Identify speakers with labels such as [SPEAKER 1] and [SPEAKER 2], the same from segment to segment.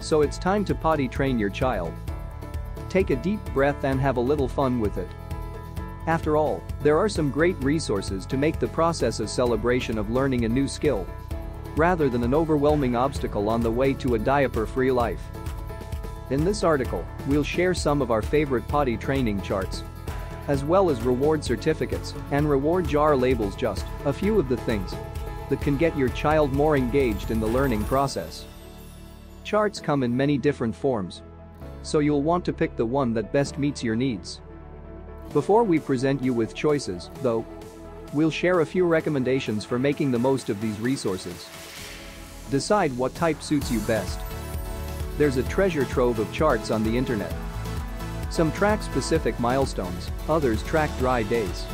[SPEAKER 1] So it's time to potty train your child. Take a deep breath and have a little fun with it. After all, there are some great resources to make the process a celebration of learning a new skill, rather than an overwhelming obstacle on the way to a diaper-free life. In this article, we'll share some of our favorite potty training charts, as well as reward certificates and reward jar labels, just a few of the things that can get your child more engaged in the learning process. Charts come in many different forms, so you'll want to pick the one that best meets your needs. Before we present you with choices, though, we'll share a few recommendations for making the most of these resources. Decide what type suits you best. There's a treasure trove of charts on the internet. Some track specific milestones, others track dry days.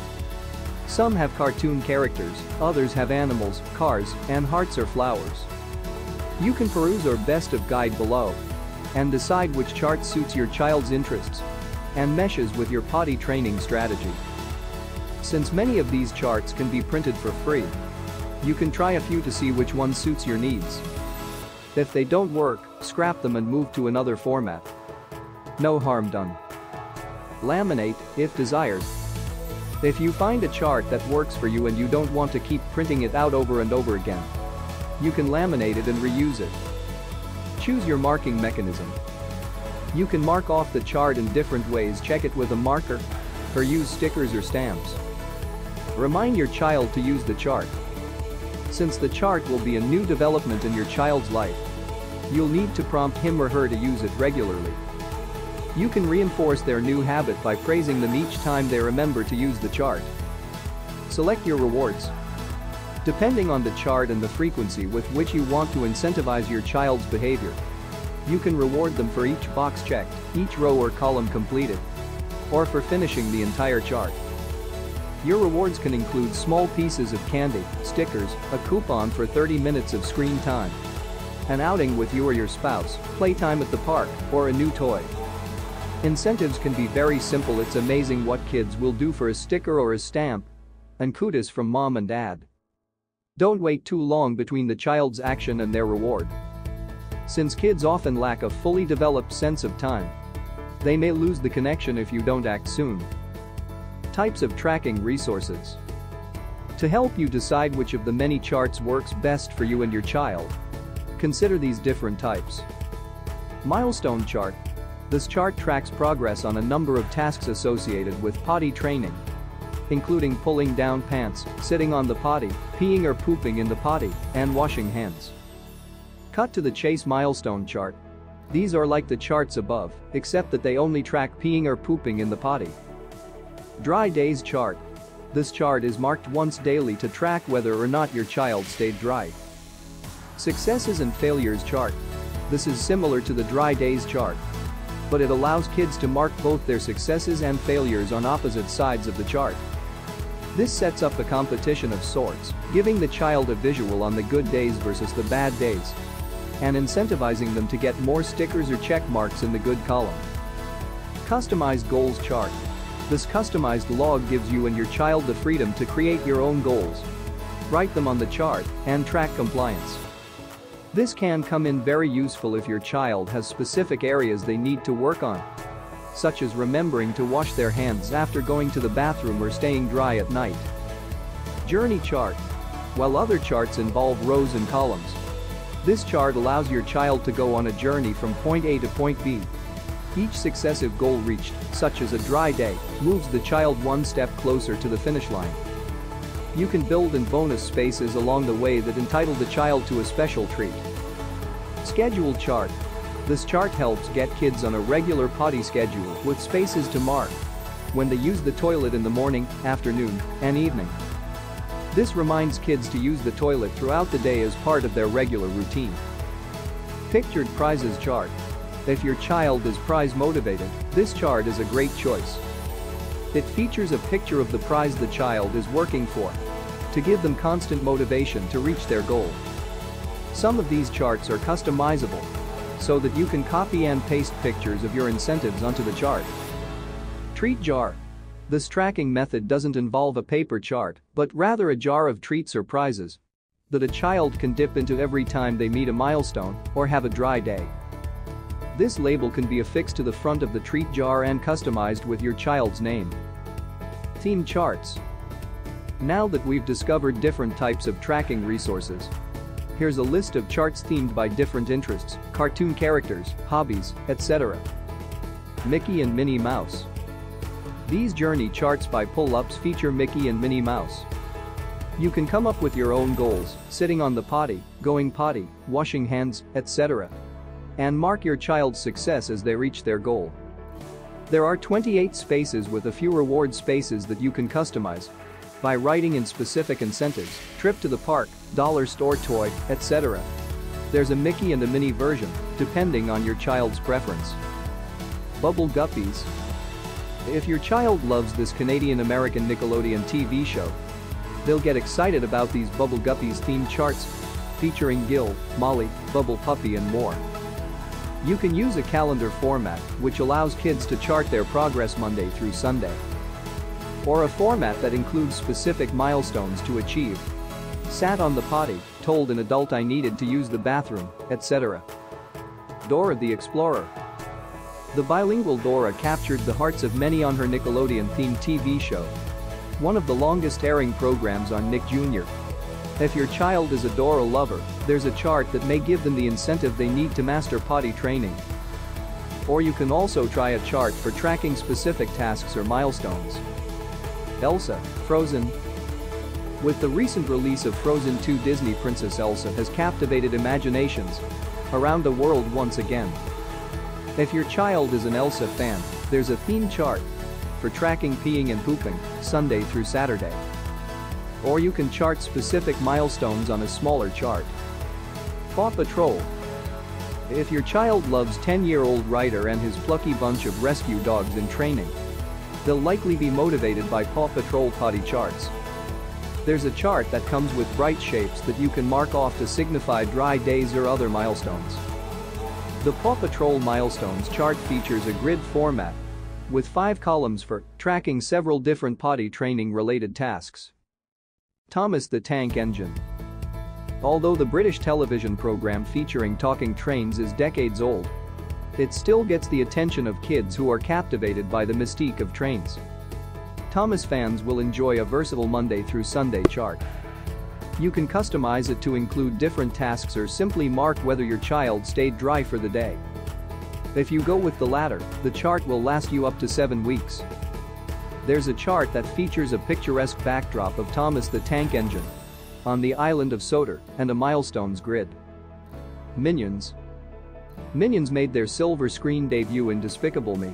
[SPEAKER 1] Some have cartoon characters, others have animals, cars, and hearts or flowers. You can peruse our best of guide below and decide which chart suits your child's interests and meshes with your potty training strategy. Since many of these charts can be printed for free, you can try a few to see which one suits your needs. If they don't work, scrap them and move to another format. No harm done. Laminate, if desired. If you find a chart that works for you and you don't want to keep printing it out over and over again, you can laminate it and reuse it. Choose your marking mechanism. You can mark off the chart in different ways. Check it with a marker, or use stickers or stamps. Remind your child to use the chart. Since the chart will be a new development in your child's life, you'll need to prompt him or her to use it regularly. You can reinforce their new habit by praising them each time they remember to use the chart. Select your rewards. Depending on the chart and the frequency with which you want to incentivize your child's behavior, you can reward them for each box checked, each row or column completed, or for finishing the entire chart. Your rewards can include small pieces of candy, stickers, a coupon for 30 minutes of screen time, an outing with you or your spouse, playtime at the park, or a new toy. Incentives can be very simple. It's amazing what kids will do for a sticker or a stamp. And kudos from mom and dad. Don't wait too long between the child's action and their reward. Since kids often lack a fully developed sense of time, they may lose the connection if you don't act soon. Types of tracking resources. To help you decide which of the many charts works best for you and your child, consider these different types. Milestone chart. This chart tracks progress on a number of tasks associated with potty training, including pulling down pants, sitting on the potty, peeing or pooping in the potty, and washing hands. Cut to the chase milestone chart. These are like the charts above, except that they only track peeing or pooping in the potty. Dry days chart. This chart is marked once daily to track whether or not your child stayed dry. Successes and failures chart. This is similar to the dry days chart, but it allows kids to mark both their successes and failures on opposite sides of the chart. This sets up a competition of sorts, giving the child a visual on the good days versus the bad days, and incentivizing them to get more stickers or check marks in the good column. Customized goals chart. This customized log gives you and your child the freedom to create your own goals, write them on the chart, and track compliance. This can come in very useful if your child has specific areas they need to work on, such as remembering to wash their hands after going to the bathroom or staying dry at night. Journey chart. While other charts involve rows and columns, this chart allows your child to go on a journey from point A to point B. Each successive goal reached, such as a dry day, moves the child one step closer to the finish line. You can build in bonus spaces along the way that entitle the child to a special treat. Schedule chart. This chart helps get kids on a regular potty schedule with spaces to mark when they use the toilet in the morning, afternoon, and evening. This reminds kids to use the toilet throughout the day as part of their regular routine. Pictured prizes chart. If your child is prize motivated, this chart is a great choice. It features a picture of the prize the child is working for to give them constant motivation to reach their goal. Some of these charts are customizable so that you can copy and paste pictures of your incentives onto the chart. Treat jar. This tracking method doesn't involve a paper chart, but rather a jar of treats or prizes that a child can dip into every time they meet a milestone or have a dry day. This label can be affixed to the front of the treat jar and customized with your child's name. Theme charts. Now that we've discovered different types of tracking resources, here's a list of charts themed by different interests, cartoon characters, hobbies, etc. Mickey and Minnie Mouse. These journey charts by pull-ups feature Mickey and Minnie Mouse. You can come up with your own goals, sitting on the potty, going potty, washing hands, etc. and mark your child's success as they reach their goal. There are 28 spaces with a few reward spaces that you can customize by writing in specific incentives, trip to the park, dollar store toy, etc. There's a Mickey and a Minnie version, depending on your child's preference. Bubble Guppies. If your child loves this Canadian-American Nickelodeon TV show, they'll get excited about these Bubble Guppies themed charts featuring Gil, Molly, Bubble Puppy and more. You can use a calendar format which allows kids to chart their progress Monday through Sunday, or a format that includes specific milestones to achieve. Sat on the potty, told an adult I needed to use the bathroom, etc. Dora the Explorer. The bilingual Dora captured the hearts of many on her Nickelodeon-themed TV show, one of the longest-airing programs on Nick Jr. If your child is a Dora lover, there's a chart that may give them the incentive they need to master potty training. Or you can also try a chart for tracking specific tasks or milestones. Elsa, Frozen. With the recent release of Frozen 2, Disney Princess Elsa has captivated imaginations around the world once again. If your child is an Elsa fan, there's a theme chart for tracking peeing and pooping, Sunday through Saturday. Or you can chart specific milestones on a smaller chart. Paw Patrol. If your child loves 10-year-old Ryder and his plucky bunch of rescue dogs in training, they'll likely be motivated by Paw Patrol potty charts. There's a chart that comes with bright shapes that you can mark off to signify dry days or other milestones. The Paw Patrol Milestones chart features a grid format with 5 columns for tracking several different potty training-related tasks. Thomas the Tank Engine. Although the British television program featuring talking trains is decades old, it still gets the attention of kids who are captivated by the mystique of trains. Thomas fans will enjoy a versatile Monday through Sunday chart. You can customize it to include different tasks or simply mark whether your child stayed dry for the day. If you go with the latter, the chart will last you up to 7 weeks. There's a chart that features a picturesque backdrop of Thomas the Tank Engine on the island of Sodor and a milestones grid. Minions. Minions made their silver screen debut in Despicable Me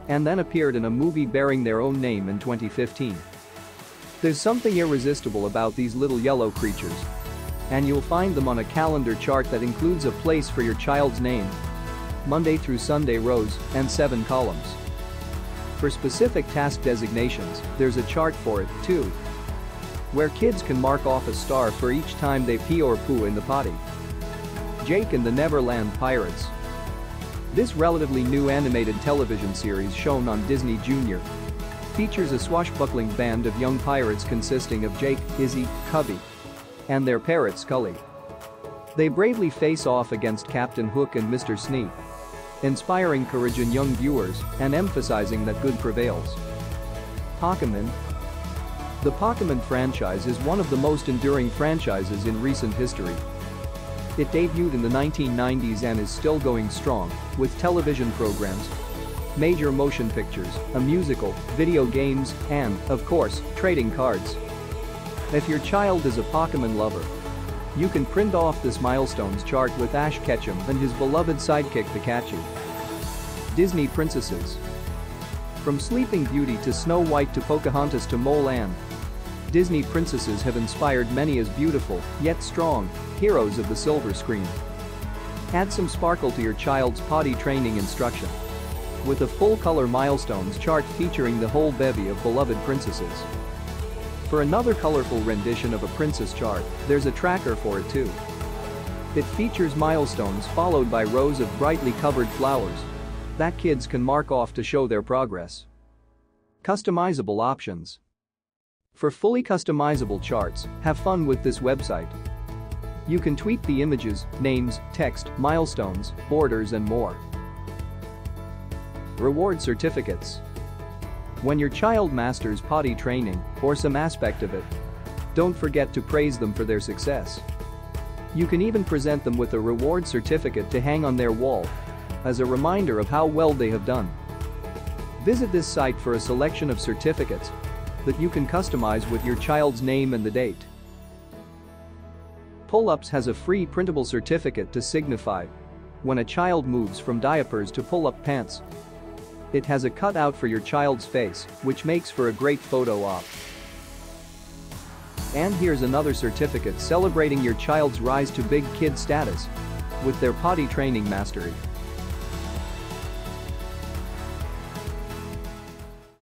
[SPEAKER 1] and then appeared in a movie bearing their own name in 2015. There's something irresistible about these little yellow creatures, and you'll find them on a calendar chart that includes a place for your child's name, Monday through Sunday rows, and 7 columns. For specific task designations, there's a chart for it, too, where kids can mark off a star for each time they pee or poo in the potty. Jake and the Neverland Pirates. This relatively new animated television series shown on Disney Junior features a swashbuckling band of young pirates consisting of Jake, Izzy, Cubby, and their parrot Scully. They bravely face off against Captain Hook and Mr. Sneak, inspiring courage in young viewers and emphasizing that good prevails. Pokmon. The Pokmon franchise is one of the most enduring franchises in recent history. It debuted in the 1990s and is still going strong, with television programs, major motion pictures, a musical, video games, and, of course, trading cards. If your child is a Pokemon lover, you can print off this milestones chart with Ash Ketchum and his beloved sidekick Pikachu. Disney Princesses. From Sleeping Beauty to Snow White to Pocahontas to Mulan, Disney princesses have inspired many as beautiful, yet strong, heroes of the silver screen. Add some sparkle to your child's potty training instruction with a full-color milestones chart featuring the whole bevy of beloved princesses. For another colorful rendition of a princess chart, there's a tracker for it too. It features milestones followed by rows of brightly colored flowers that kids can mark off to show their progress. Customizable options. For fully customizable charts, have fun with this website. You can tweak the images, names, text, milestones, borders and more. Reward certificates. When your child masters potty training, or some aspect of it, don't forget to praise them for their success. You can even present them with a reward certificate to hang on their wall as a reminder of how well they have done. Visit this site for a selection of certificates that you can customize with your child's name and the date. Pull-Ups has a free printable certificate to signify when a child moves from diapers to pull-up pants. It has a cutout for your child's face, which makes for a great photo op. And here's another certificate celebrating your child's rise to big kid status with their potty training mastery.